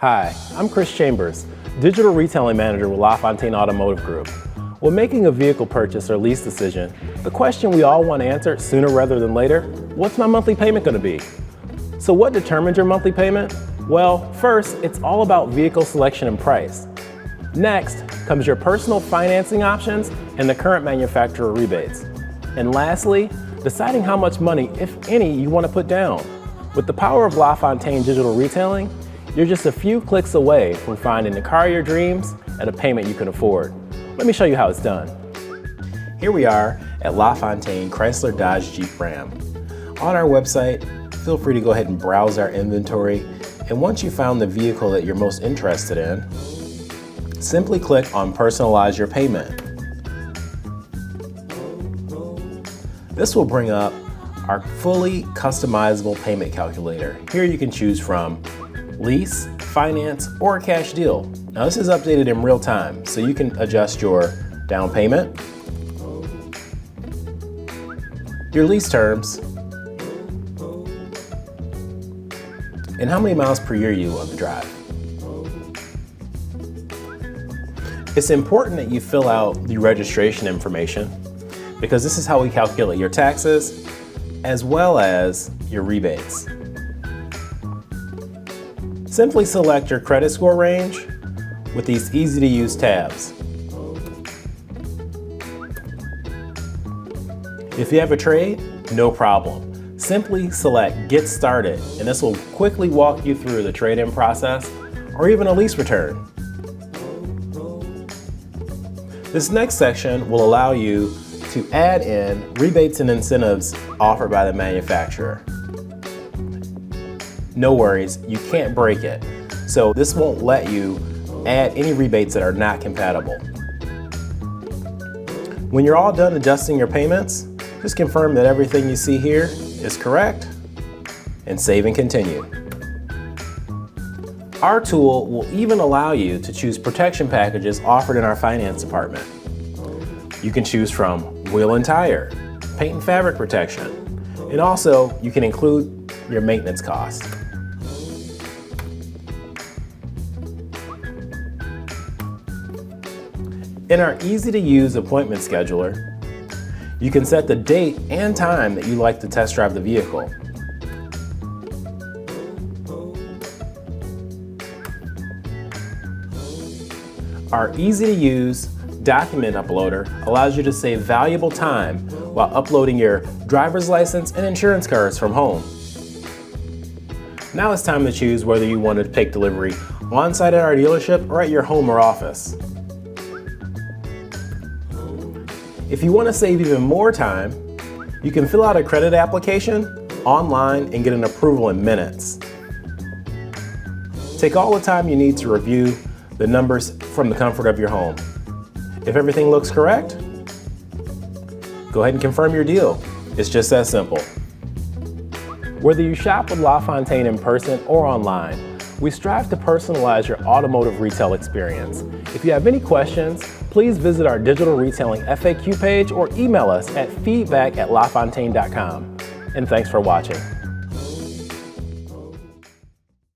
Hi, I'm Kris Chambers, Digital Retailing Manager with LaFontaine Automotive Group. When making a vehicle purchase or lease decision, the question we all want answered sooner rather than later, what's my monthly payment going to be? So what determines your monthly payment? Well, first, it's all about vehicle selection and price. Next comes your personal financing options and the current manufacturer rebates. And lastly, deciding how much money, if any, you want to put down. With the power of LaFontaine Digital Retailing, you're just a few clicks away from finding the car of your dreams at a payment you can afford. Let me show you how it's done. Here we are at LaFontaine Chrysler Dodge Jeep Ram. On our website, feel free to go ahead and browse our inventory, and once you found the vehicle that you're most interested in, simply click on Personalize Your Payment. This will bring up our fully customizable payment calculator. Here you can choose from lease, finance, or a cash deal. Now this is updated in real time, so you can adjust your down payment, your lease terms, and how many miles per year you want to drive. It's important that you fill out the registration information because this is how we calculate your taxes as well as your rebates. Simply select your credit score range with these easy-to-use tabs. If you have a trade, no problem. Simply select Get Started, and this will quickly walk you through the trade-in process or even a lease return. This next section will allow you to add in rebates and incentives offered by the manufacturer. No worries, you can't break it. So this won't let you add any rebates that are not compatible. When you're all done adjusting your payments, just confirm that everything you see here is correct and save and continue. Our tool will even allow you to choose protection packages offered in our finance department. You can choose from wheel and tire, paint and fabric protection, and also you can include your maintenance costs. In our easy-to-use appointment scheduler, you can set the date and time that you like to test drive the vehicle. Our easy-to-use document uploader allows you to save valuable time while uploading your driver's license and insurance cards from home. Now it's time to choose whether you want to take delivery on-site at our dealership or at your home or office. If you want to save even more time, you can fill out a credit application online and get an approval in minutes. Take all the time you need to review the numbers from the comfort of your home. If everything looks correct, go ahead and confirm your deal. It's just that simple. Whether you shop with LaFontaine in person or online, we strive to personalize your automotive retail experience. If you have any questions, please visit our digital retailing FAQ page or email us at feedback@lafontaine.com. And thanks for watching.